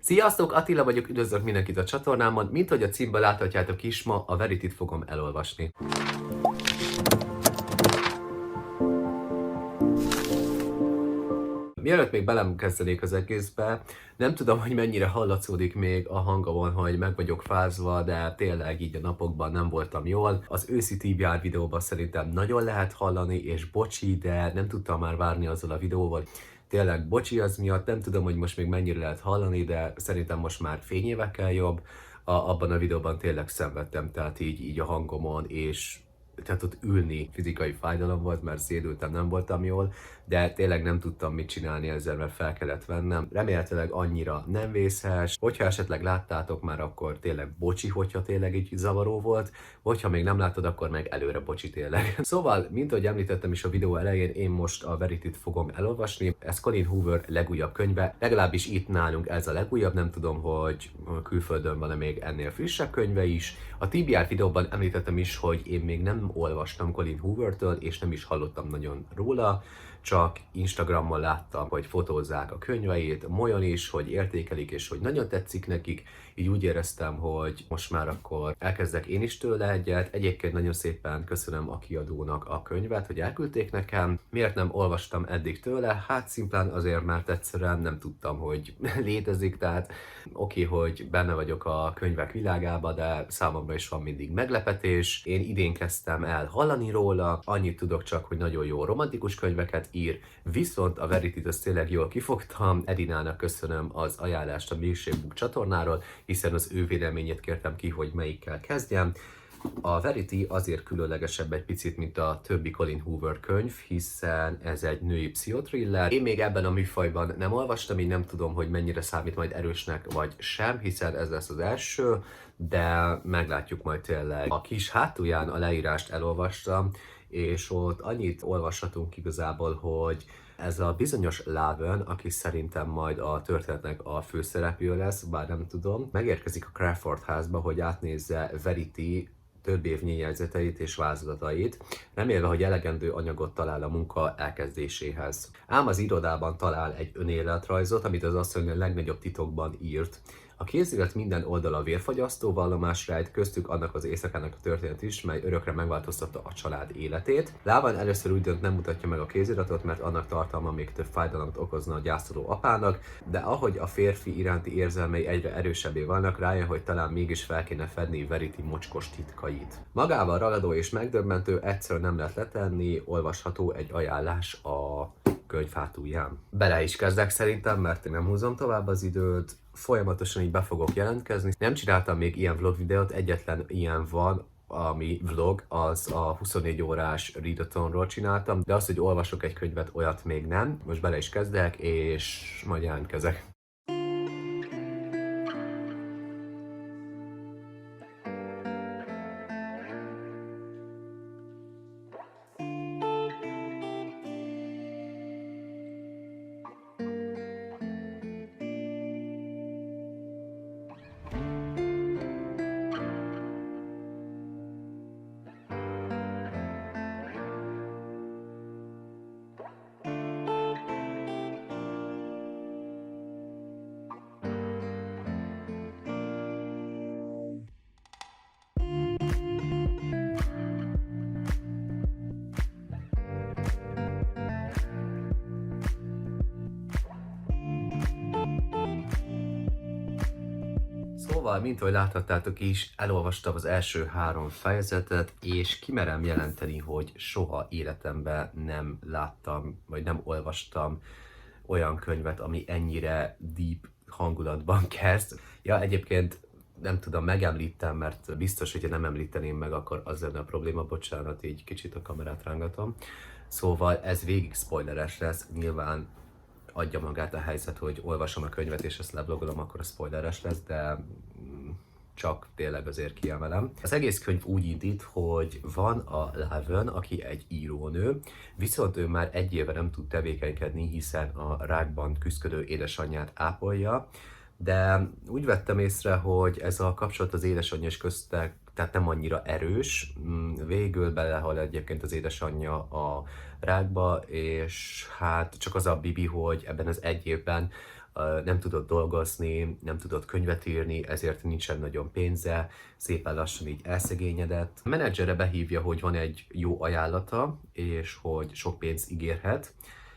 Sziasztok, Attila vagyok, üdvözlök mindenkit a csatornámon. Mint hogy a címből láthatjátok is, ma a Verityt fogom elolvasni. Mielőtt még kezdenék az egészbe, nem tudom, hogy mennyire hallatszódik még a hangomon, hogy meg vagyok fázva, de tényleg így a napokban nem voltam jól. Az őszi TBR videóban szerintem nagyon lehet hallani, és bocsi, de nem tudtam már várni azzal a videóval. Tényleg bocsi az miatt, nem tudom, hogy most még mennyire lehet hallani, de szerintem most már fényévekkel jobb. Abban a videóban tényleg szenvedtem, tehát így a hangomon, és tehát ott ülni fizikai fájdalom volt, mert szédültem, nem voltam jól, de tényleg nem tudtam mit csinálni ezzel, mert fel kellett vennem. Remélhetőleg annyira nem vészes. Hogyha esetleg láttátok már, akkor tényleg bocsi, hogyha tényleg így zavaró volt. Hogyha még nem láttad, akkor meg előre bocsi tényleg. Szóval, mint ahogy említettem is a videó elején, én most a Verityt fogom elolvasni. Ez Colin Hoover legújabb könyve. Legalábbis itt nálunk ez a legújabb, nem tudom, hogy külföldön van-e még ennél frissebb könyve is. A TBR videóban említettem is, hogy én még nem olvastam Colin Hoovertől, és nem is hallottam nagyon róla, csak Instagramon láttam, hogy fotózzák a könyveit, molyon is, hogy értékelik, és hogy nagyon tetszik nekik, így úgy éreztem, hogy most már akkor elkezdek én is tőle egyet. Egyébként nagyon szépen köszönöm a kiadónak a könyvet, hogy elküldték nekem. Miért nem olvastam eddig tőle? Hát szimplán azért, mert egyszerűen nem tudtam, hogy létezik, tehát oké, hogy benne vagyok a könyvek világába, de számomra is van mindig meglepetés. Én idén kezdtem el hallani róla, annyit tudok csak, hogy nagyon jó romantikus könyveket ír, viszont a Verityt azt tényleg jól kifogtam. Edinának köszönöm az ajánlást a Milkshake Book csatornáról, hiszen az ő véleményét kértem ki, hogy melyikkel kezdjem. A Verity azért különlegesebb egy picit, mint a többi Colin Hoover könyv, hiszen ez egy női pszichotriller. Én még ebben a műfajban nem olvastam, így nem tudom, hogy mennyire számít majd erősnek vagy sem, hiszen ez lesz az első, de meglátjuk majd tényleg. A kis hátulján a leírást elolvastam, és ott annyit olvashatunk igazából, hogy ez a bizonyos Laven, aki szerintem majd a történetnek a főszereplő lesz, bár nem tudom, megérkezik a Crawford házba, hogy átnézze Verity több évnyi jegyzeteit és vázlatait, remélve, hogy elegendő anyagot talál a munka elkezdéséhez. Ám az irodában talál egy önéletrajzot, amit az asszony a legnagyobb titokban írt. A kézirat minden oldala vérfagyasztó vallomás rejt, köztük annak az éjszakának a történet is, mely örökre megváltoztatta a család életét. Lában először úgy dönt, nem mutatja meg a kéziratot, mert annak tartalma még több fájdalmat okozna a gyászoló apának, de ahogy a férfi iránti érzelmei egyre erősebbé válnak, rájön, hogy talán mégis fel kéne fedni Verity mocskos titkait. Magával ragadó és megdöbbentő, egyszer nem lehet letenni, olvasható egy ajánlás a könyv hátulján. Bele is kezdek szerintem, mert én nem húzom tovább az időt, folyamatosan így be fogok jelentkezni. Nem csináltam még ilyen vlog videót, egyetlen ilyen van, ami vlog, az a 24 órás readathonról csináltam, de az, hogy olvasok egy könyvet, olyat még nem. Most bele is kezdek, és majd jelentkezek. Szóval, mint ahogy láthattátok is, elolvastam az első 3 fejezetet, és kimerem jelenteni, hogy soha életemben nem láttam, vagy nem olvastam olyan könyvet, ami ennyire deep hangulatban kezd. Ja, egyébként nem tudom, megemlítem, mert biztos, hogyha nem említeném meg, akkor az lenne a probléma, bocsánat, így kicsit a kamerát rángatom. Szóval ez végig spoileres lesz, nyilván adja magát a helyzet, hogy olvasom a könyvet és ezt leblogolom, akkor a spoileres lesz, de csak tényleg azért kiemelem. Az egész könyv úgy indít, hogy van a Laven, aki egy írónő, viszont ő már 1 éve nem tud tevékenykedni, hiszen a rákban küszködő édesanyját ápolja, de úgy vettem észre, hogy ez a kapcsolat az édesanyja és köztek, tehát nem annyira erős. Végül belehal egyébként az édesanyja a rákba, és hát csak az a bibi, hogy ebben az 1 évben nem tudott dolgozni, nem tudott könyvet írni, ezért nincsen nagyon pénze, szépen lassan így elszegényedett. A menedzsere behívja, hogy van egy jó ajánlata, és hogy sok pénzt ígérhet,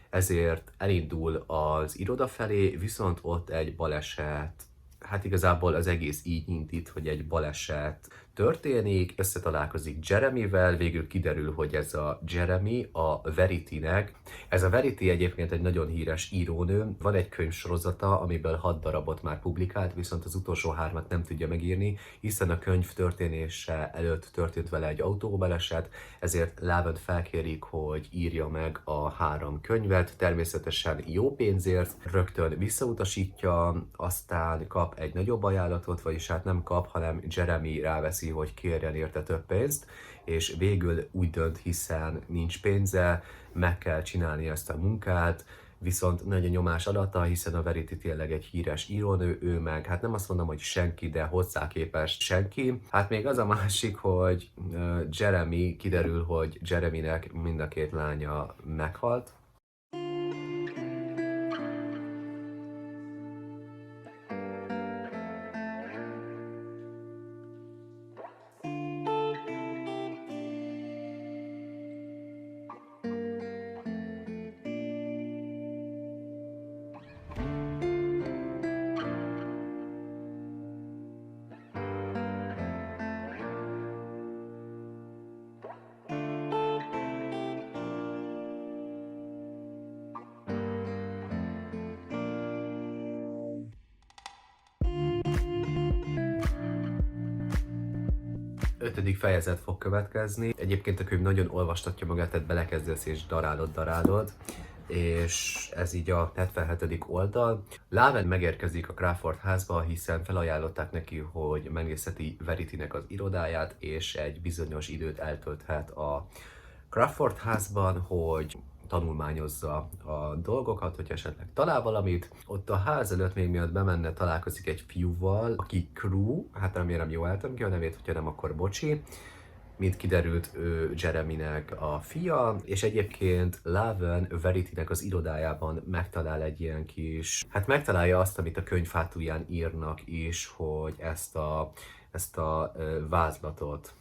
ezért elindul az iroda felé, viszont ott egy baleset. Hát igazából az egész így indít, hogy egy baleset történik, összetalálkozik Jeremyvel, végül kiderül, hogy ez a Jeremy a Verity-nek. Ez a Verity egyébként egy nagyon híres írónő, van egy könyvsorozata, amiből 6 darabot már publikált, viszont az utolsó 3-at nem tudja megírni, hiszen a könyv történése előtt történt vele egy autóbaleset, ezért Laven felkérik, hogy írja meg a 3 könyvet, természetesen jó pénzért, rögtön visszautasítja, aztán kap egy nagyobb ajánlatot, vagyis hát nem kap, hanem Jeremy ráveszi, hogy kérjen érte több pénzt, és végül úgy dönt, hiszen nincs pénze, meg kell csinálni ezt a munkát, viszont nagy a nyomás alatta, hiszen a Verity tényleg egy híres írónő, ő meg, hát nem azt mondom, hogy senki, de hozzá képest senki. Hát még az a másik, hogy Jeremy, kiderül, hogy Jeremynek mind a 2 lánya meghalt. Ötödik fejezet fog következni. Egyébként a könyv nagyon olvastatja magát, tehát belekezdesz és darálod, és ez így a 77. oldal. Laven megérkezik a Crawford házba, hiszen felajánlották neki, hogy megnézheti Veritynek az irodáját, és egy bizonyos időt eltölthet a Crawford házban, hogy tanulmányozza a dolgokat, hogy esetleg talál valamit. Ott a ház előtt még miatt bemenne, találkozik egy fiúval, aki Crew, hát remélem jól eltem ki a nevét, hogyha nem, akkor bocsi. Mint kiderült, ő Jeremynek a fia, és egyébként Laven Veritynek az irodájában megtalál egy ilyen kis, hát megtalálja azt, amit a könyv hátulján írnak is, hogy ezt a vázlatot,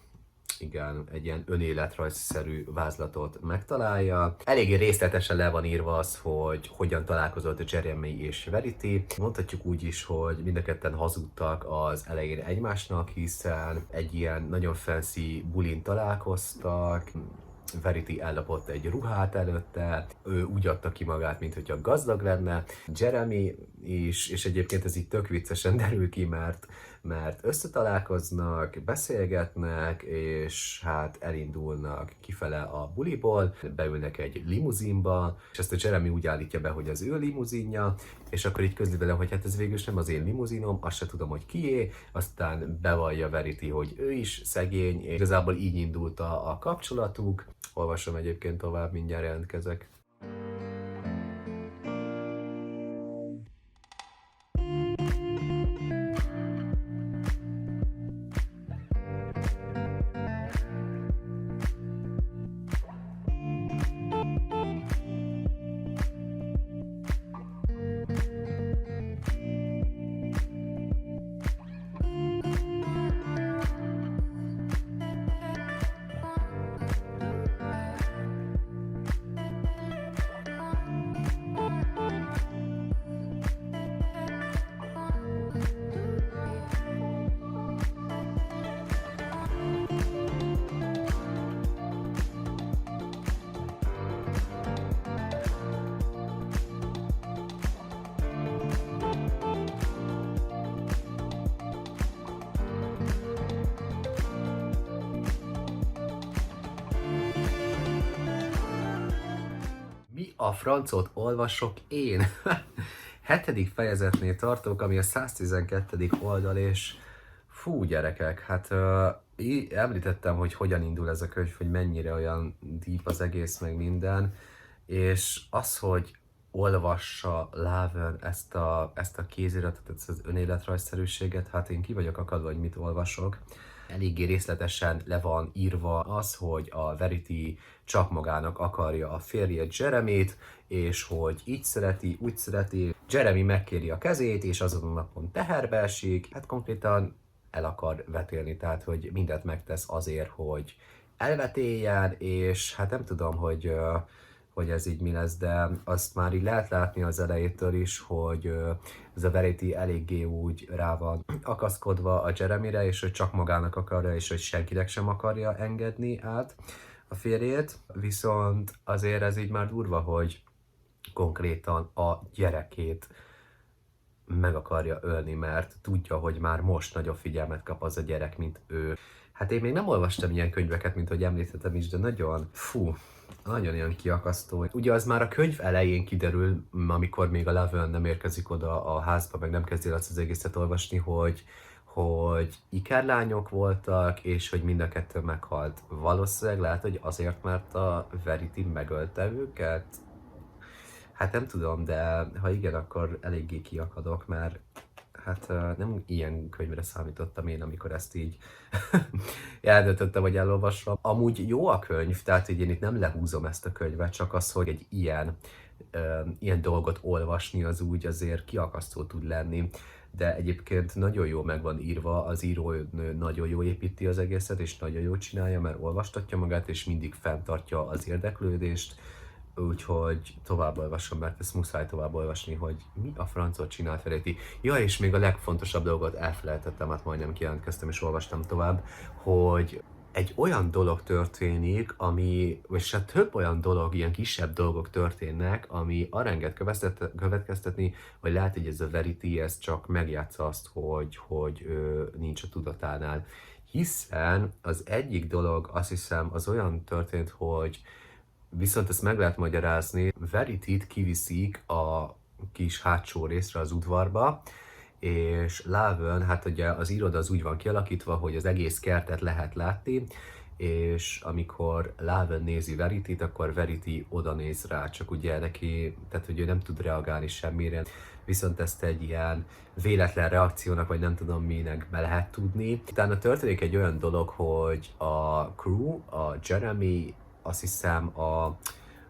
igen, egy ilyen önéletrajzszerű vázlatot megtalálja. Eléggé részletesen le van írva az, hogy hogyan találkozott Jeremy és Verity. Mondhatjuk úgy is, hogy mind a ketten hazudtak az elején egymásnak, hiszen egy ilyen nagyon fancy bulin találkoztak, Verity ellopott egy ruhát előtte, ő úgy adta ki magát, mint hogyha gazdag lenne. Jeremy is, és egyébként ez így tök viccesen derül ki, mert összetalálkoznak, beszélgetnek, és hát elindulnak kifele a buliból, beülnek egy limuzinba, és ezt a Jeremy úgy állítja be, hogy az ő limuzinja, és akkor így közli vele, hogy hát ez végül nem az én limuzinom, azt se tudom, hogy kié, aztán bevallja Verity, hogy ő is szegény, és igazából így indult a kapcsolatuk. Olvasom egyébként tovább, mindjárt jelentkezek. A francot olvasok én. 7. fejezetnél tartok, ami a 112. oldal, és fú, gyerekek, hát említettem, hogy hogyan indul ez a könyv, hogy mennyire olyan deep az egész, meg minden, és az, hogy olvassa Laven ezt a kéziratot, ezt az önéletrajzszerűséget, hát én ki vagyok akadva, hogy mit olvasok. Eléggé részletesen le van írva az, hogy a Verity csak magának akarja a férjét, Jeremyt, és hogy így szereti, úgy szereti. Jeremy megkéri a kezét, és azon a napon teherbe esik, hát konkrétan el akar vetélni, tehát hogy mindent megtesz azért, hogy elvetéljen, és hát nem tudom, hogy ez így mi lesz, de azt már így lehet látni az elejétől is, hogy ez a Verity eléggé úgy rá van akaszkodva a Jeremyre, és hogy csak magának akarja, és hogy senkinek sem akarja engedni át a férjét, viszont azért ez így már durva, hogy konkrétan a gyerekét meg akarja ölni, mert tudja, hogy már most nagyobb figyelmet kap az a gyerek, mint ő. Hát én még nem olvastam ilyen könyveket, mint hogy említettem is, de nagyon ilyen kiakasztó. Ugye az már a könyv elején kiderül, amikor még a Laverne nem érkezik oda a házba, meg nem kezdi azt az egészet olvasni, hogy ikerlányok voltak, és hogy mind a kettő meghalt. Valószínűleg lehet, hogy azért, mert a Verity megölte őket? Hát nem tudom, de ha igen, akkor eléggé kiakadok, mert hát nem ilyen könyvre számítottam én, amikor ezt így eldöntöttem, hogy elolvasom. Amúgy jó a könyv, tehát hogy én itt nem lehúzom ezt a könyvet, csak az, hogy egy ilyen dolgot olvasni az úgy azért kiakasztó tud lenni. De egyébként nagyon jó meg van írva, az írónő nagyon jól építi az egészet, és nagyon jól csinálja, mert olvastatja magát, és mindig fenntartja az érdeklődést. Úgyhogy tovább olvasom, mert ezt muszáj tovább olvasni, hogy mi a francot csinált Verity. Ja, és még a legfontosabb dolgot elfelejtettem, hát majdnem kijelentkeztem és olvastam tovább, hogy egy olyan dolog történik, vagy hát több olyan dolog, ilyen kisebb dolgok történnek, ami arra enged következtetni, hogy lehet, hogy ez a Verity ez csak megjátsza azt, hogy nincs a tudatánál. Hiszen az egyik dolog, azt hiszem, az olyan történt, hogy viszont ezt meg lehet magyarázni, Verityt kiviszik a kis hátsó részre az udvarba, és Laverne, hát ugye az iroda az úgy van kialakítva, hogy az egész kertet lehet látni, és amikor Laverne nézi Verityt, akkor Verity oda néz rá, csak ugye neki, tehát hogy ő nem tud reagálni semmire, viszont ezt egy ilyen véletlen reakciónak, vagy nem tudom minek be lehet tudni. Utána történik egy olyan dolog, hogy a crew, a Jeremy, azt hiszem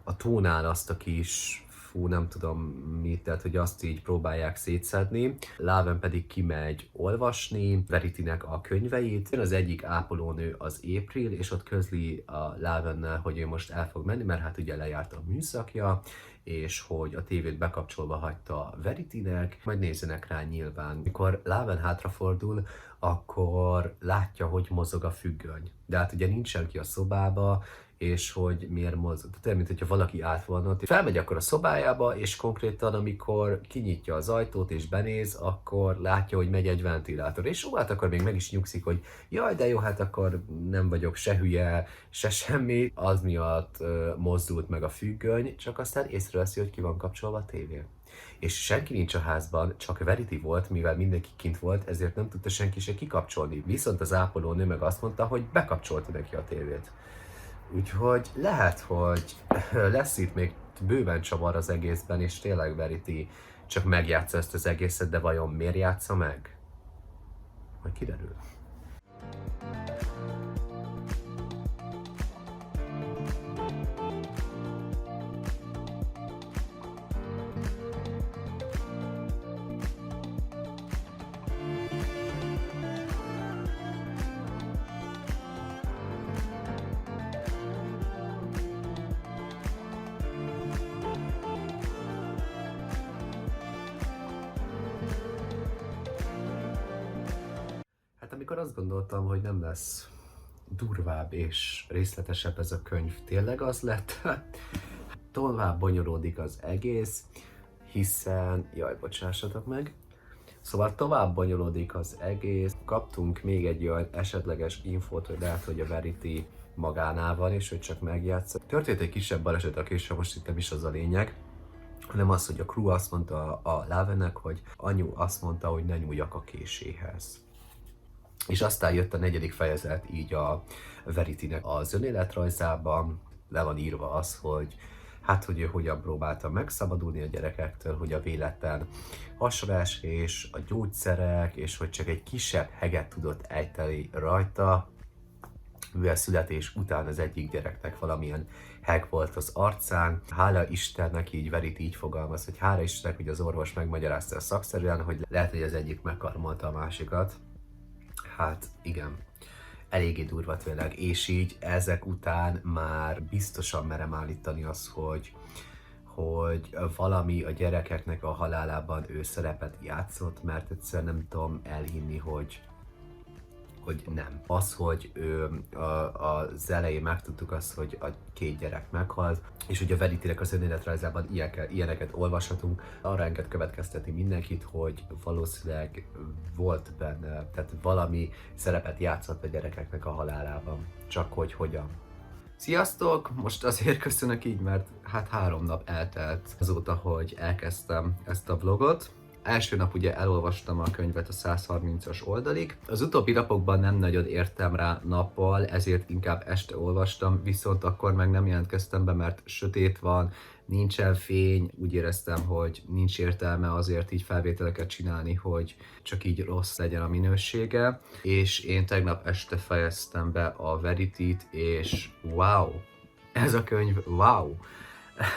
a tónál azt a kis, nem tudom mit, tehát hogy azt így próbálják szétszedni. Laverne pedig kimegy olvasni Veritynek a könyveit. Az egyik ápolónő az April, és ott közli a Laverne-nel, hogy ő most el fog menni, mert hát ugye lejárt a műszakja, és hogy a tévét bekapcsolva hagyta Veritynek, majd nézzenek rá nyilván. Mikor Laverne hátrafordul, akkor látja, hogy mozog a függöny. De hát ugye nincs senki a szobába, és hogy miért mozog. Tehát olyan, mint hogyha valaki állt volna ott. Felmegy akkor a szobájába, és konkrétan amikor kinyitja az ajtót és benéz, akkor látja, hogy megy egy ventilátor. És hát akkor még meg is nyugszik, hogy jaj, de jó, hát akkor nem vagyok se hülye, se semmi. Az miatt mozdult meg a függöny, csak aztán észreveszi, hogy ki van kapcsolva a tévé. És senki nincs a házban, csak Verity volt, mivel mindenki kint volt, ezért nem tudta senki se kikapcsolni. Viszont az ápolónő meg azt mondta, hogy bekapcsolta neki a tévét. Úgyhogy lehet, hogy lesz itt még bőven csavar az egészben, és tényleg Verity csak megjátsza ezt az egészet, de vajon miért játsza meg? Majd kiderül. Hát amikor azt gondoltam, hogy nem lesz durvább és részletesebb ez a könyv, tényleg az lett. Tovább bonyolódik az egész, hiszen... Jaj, bocsássatok meg. Szóval tovább bonyolódik az egész. Kaptunk még egy olyan esetleges infót, hogy lehet, hogy a Verity magánál van, és hogy csak megjátsza. Történt egy kisebb baleset a később, most itt nem is az a lényeg, hanem az, hogy a crew azt mondta a Laverne-nek, hogy anyu azt mondta, hogy ne nyúljak a késéhez. És aztán jött a 4. fejezet így a Veritynek az önéletrajzában, le van írva az, hogy hát, hogy ő hogyan próbálta megszabadulni a gyerekektől, hogy a véletlen hasraesés, a gyógyszerek, és hogy csak egy kisebb heget tudott ejteni rajta, mivel születés után az egyik gyereknek valamilyen hack volt az arcán. Hála Istennek, így Verity így fogalmaz, hogy hála Istennek, hogy az orvos megmagyarázta szakszerűen, hogy lehet, hogy az egyik megkarmolta a másikat. Hát igen, eléggé durva tényleg, és így ezek után már biztosan merem állítani azt, hogy valami a gyerekeknek a halálában ő szerepet játszott, mert egyszerűen nem tudom elhinni, hogy nem. Az, hogy az elején megtudtuk azt, hogy a 2 gyerek meghalt, és hogy a Veritynek az önéletrajzában ilyeneket olvashatunk, arra enged következtetni mindenkit, hogy valószínűleg volt benne, tehát valami szerepet játszott a gyerekeknek a halálában. Csak hogy hogyan. Sziasztok! Most azért köszönök így, mert hát 3 nap eltelt azóta, hogy elkezdtem ezt a vlogot. Első nap ugye elolvastam a könyvet a 130-as oldalig. Az utóbbi napokban nem nagyon értem rá nappal, ezért inkább este olvastam, viszont akkor meg nem jelentkeztem be, mert sötét van, nincsen fény, úgy éreztem, hogy nincs értelme azért így felvételeket csinálni, hogy csak így rossz legyen a minősége. És én tegnap este fejeztem be a Verity-t, és wow! Ez a könyv, wow!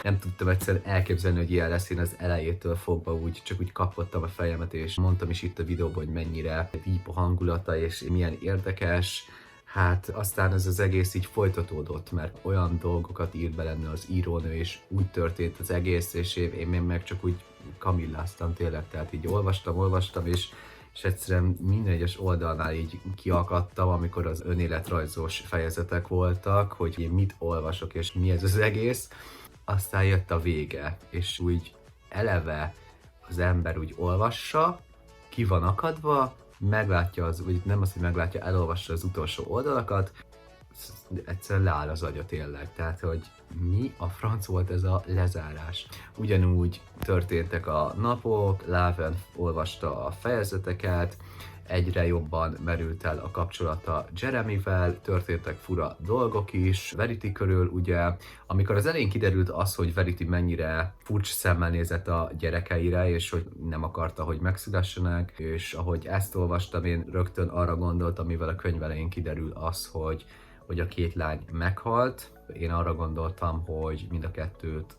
Nem tudtam egyszerűen elképzelni, hogy ilyen lesz. Én az elejétől fogva csak úgy kapkodtam a fejemet, és mondtam is itt a videóban, hogy mennyire deep a hangulata, és milyen érdekes. Hát aztán ez az egész így folytatódott, mert olyan dolgokat írt benne az írónő, és úgy történt az egész, és én meg csak úgy kamilláztam tényleg, tehát így olvastam, és egyszerűen minden egyes oldalnál így kiakadtam, amikor az önéletrajzos fejezetek voltak, hogy én mit olvasok, és mi ez az egész. Aztán jött a vége, és úgy eleve az ember úgy olvassa, ki van akadva, meglátja vagy nem az, hogy meglátja, elolvassa az utolsó oldalakat, egyszerűen leáll az agya tényleg, tehát hogy mi a franc volt ez a lezárás. Ugyanúgy történtek a napok, Laven olvasta a fejezeteket, egyre jobban merült el a kapcsolata Jeremyvel, történtek fura dolgok is, Verity körül ugye, amikor az elején kiderült az, hogy Verity mennyire furcsa szemmel nézett a gyerekeire, és hogy nem akarta, hogy megszülessenek, és ahogy ezt olvastam, én rögtön arra gondoltam, mivel a könyv elején kiderül az, hogy a 2 lány meghalt. Én arra gondoltam, hogy mind a kettőt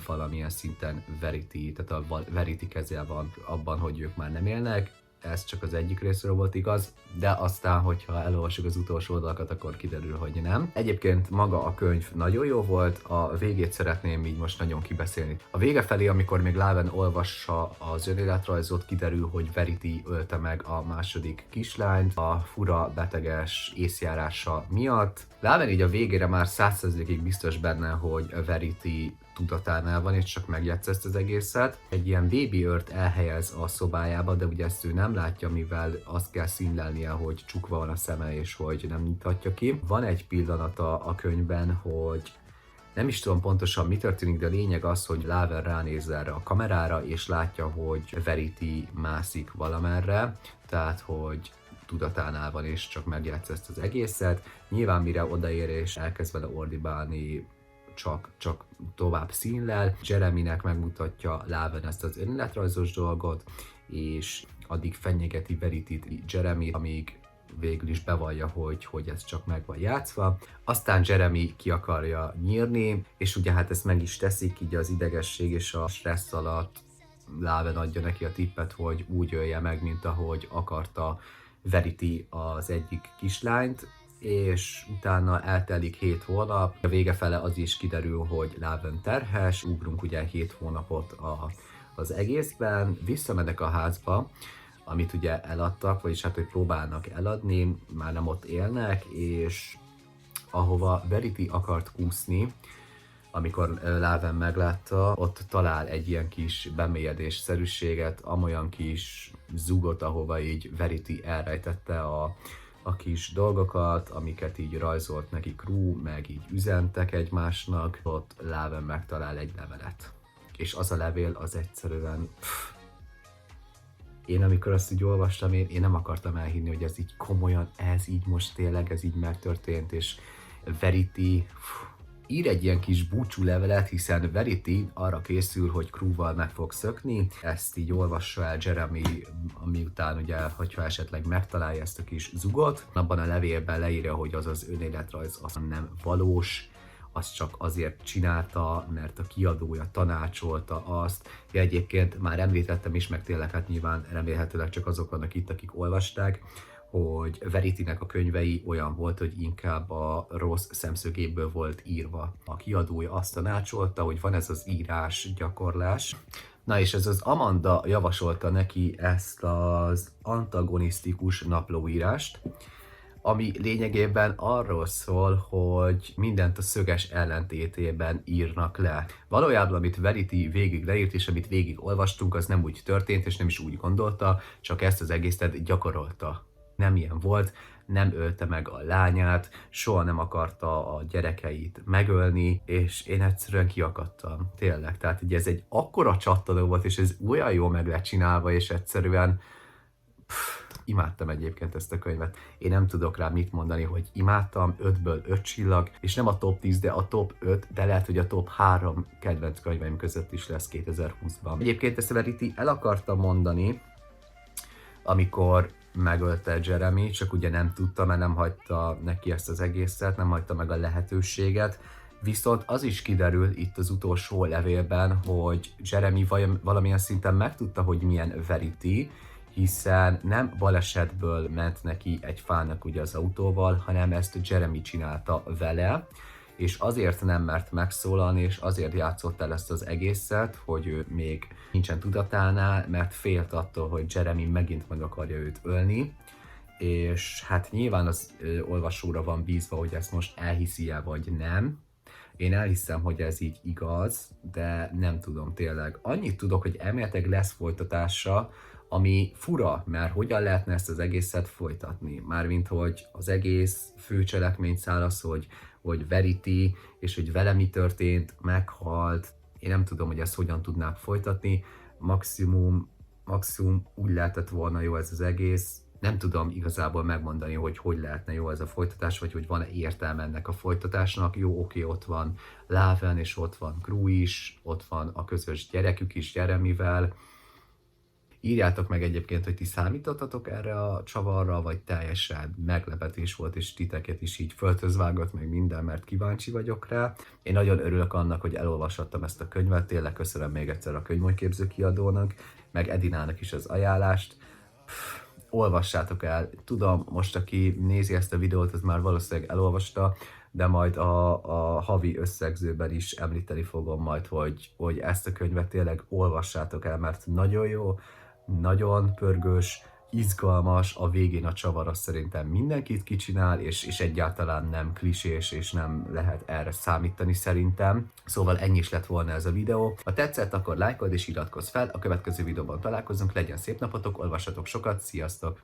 valamilyen szinten Verity, tehát a Verity keze van abban, hogy ők már nem élnek. Ez csak az egyik részről volt igaz, de aztán, hogyha elolvassuk az utolsó oldalakat, akkor kiderül, hogy nem. Egyébként maga a könyv nagyon jó volt, a végét szeretném így most nagyon kibeszélni. A vége felé, amikor még Laven olvassa az önéletrajzot, kiderül, hogy Verity ölte meg a második kislányt a fura, beteges észjárása miatt. Laven így a végére már 100%-ig biztos benne, hogy Verity tudatánál van, és csak megjátsz ezt az egészet. Egy ilyen baby őrt elhelyez a szobájába, de ugye ezt ő nem látja, mivel azt kell színlelnie, hogy csukva van a szeme, és hogy nem nyithatja ki. Van egy pillanata a könyvben, hogy nem is tudom pontosan mi történik, de a lényeg az, hogy Laven ránéz erre a kamerára, és látja, hogy Verity mászik valamerre, tehát hogy tudatánál van, és csak megjátsz ezt az egészet. Nyilván mire odaér, és elkezd vele ordibálni, csak tovább színlel. Jeremynek megmutatja Laven ezt az önéletrajzos dolgot, és addig fenyegeti Verityt Jeremy, amíg végül is bevallja, hogy ez csak meg van játszva. Aztán Jeremy ki akarja nyírni, és ugye hát ezt meg is teszik, így az idegesség és a stressz alatt Laven adja neki a tippet, hogy úgy ölje meg, mint ahogy akarta Verity az egyik kislányt, és utána eltelik 7 hónap, a vége fele az is kiderül, hogy Laven terhes, ugrunk ugye 7 hónapot az egészben, visszamennek a házba, amit ugye eladtak, vagyis hát, hogy próbálnak eladni, már nem ott élnek, és ahova Verity akart kúszni, amikor Laven meglátta, ott talál egy ilyen kis bemélyedésszerűséget, amolyan kis zugot, ahova így Verity elrejtette a kis dolgokat, amiket így rajzolt neki Crew, meg így üzentek egymásnak, ott Laven megtalál egy levelet. És az a levél az egyszerűen... Én amikor azt így olvastam, én nem akartam elhinni, hogy ez így komolyan, ez így most tényleg, ez így megtörtént, és Verity... ír egy ilyen kis búcsú levelet, hiszen Verity arra készül, hogy Crew-val meg fog szökni. Ezt így olvassa el Jeremy, miután ugye, hogyha esetleg megtalálja ezt a kis zugot. Abban a levélben leírja, hogy az az önéletrajz az nem valós, azt csak azért csinálta, mert a kiadója tanácsolta azt. Ja, egyébként már említettem is, meg tényleg hát nyilván remélhetőleg csak azok vannak itt, akik olvasták, hogy Veritynek a könyvei olyan volt, hogy inkább a rossz szemszögéből volt írva. A kiadója azt tanácsolta, hogy van ez az írás gyakorlás. Na és ez az Amanda javasolta neki ezt az antagonisztikus naplóírást, ami lényegében arról szól, hogy mindent a szöges ellentétében írnak le. Valójában, amit Verity végig leírt, és amit végig olvastunk, az nem úgy történt, és nem is úgy gondolta, csak ezt az egészet gyakorolta. Nem ilyen volt, nem ölte meg a lányát, soha nem akarta a gyerekeit megölni, és én egyszerűen kiakadtam, tényleg. Tehát ugye ez egy akkora csattanó volt, és ez olyan jól meg lett csinálva, és egyszerűen imádtam egyébként ezt a könyvet. Én nem tudok rá mit mondani, hogy imádtam, 5-ből 5 csillag, és nem a top 10, de a top 5, de lehet, hogy a top 3 kedvenc könyveim között is lesz 2020-ban. Egyébként ezt a Verity el akarta mondani, amikor megölte Jeremy, csak ugye nem tudta, mert nem hagyta neki ezt az egészet, nem hagyta meg a lehetőséget. Viszont az is kiderül itt az utolsó levélben, hogy Jeremy valamilyen szinten megtudta, hogy milyen Verity, hiszen nem balesetből ment neki egy fának ugye az autóval, hanem ezt Jeremy csinálta vele, és azért nem mert megszólalni, és azért játszott el ezt az egészet, hogy ő még nincsen tudatánál, mert félt attól, hogy Jeremy megint meg akarja őt ölni, és hát nyilván az olvasóra van bízva, hogy ezt most elhiszi-e vagy nem. Én elhiszem, hogy ez így igaz, de nem tudom tényleg. Annyit tudok, hogy elméletileg lesz folytatása, ami fura, mert hogyan lehetne ezt az egészet folytatni? Mármint, hogy az egész főcselekményszál az, hogy Verity, és hogy vele mi történt, meghalt. Én nem tudom, hogy ezt hogyan tudnák folytatni. Maximum úgy lehetett volna jó ez az egész. Nem tudom igazából megmondani, hogy lehetne jó ez a folytatás, vagy hogy van-e értelme ennek a folytatásnak. Jó, oké, ott van Laven, és ott van Crew is, ott van a közös gyerekük is Jeremyvel. Írjátok meg egyébként, hogy ti számítottatok erre a csavarra, vagy teljesen meglepetés volt, és titeket is így földhözvágott meg minden, mert kíváncsi vagyok rá. Én nagyon örülök annak, hogy elolvashattam ezt a könyvet, tényleg köszönöm még egyszer a könyvmonyképző kiadónak, meg Edinának is az ajánlást. Olvassátok el, tudom, most aki nézi ezt a videót, az már valószínűleg elolvasta, de majd a havi összegzőben is említeni fogom majd, hogy ezt a könyvet tényleg olvassátok el, mert nagyon jó, nagyon pörgős, izgalmas, a végén a csavar az szerintem mindenkit kicsinál, és egyáltalán nem klisés, és nem lehet erre számítani szerintem. Szóval ennyi is lett volna ez a videó. Ha tetszett, akkor lájkold és iratkozz fel, a következő videóban találkozunk, legyen szép napotok, olvassatok sokat, sziasztok!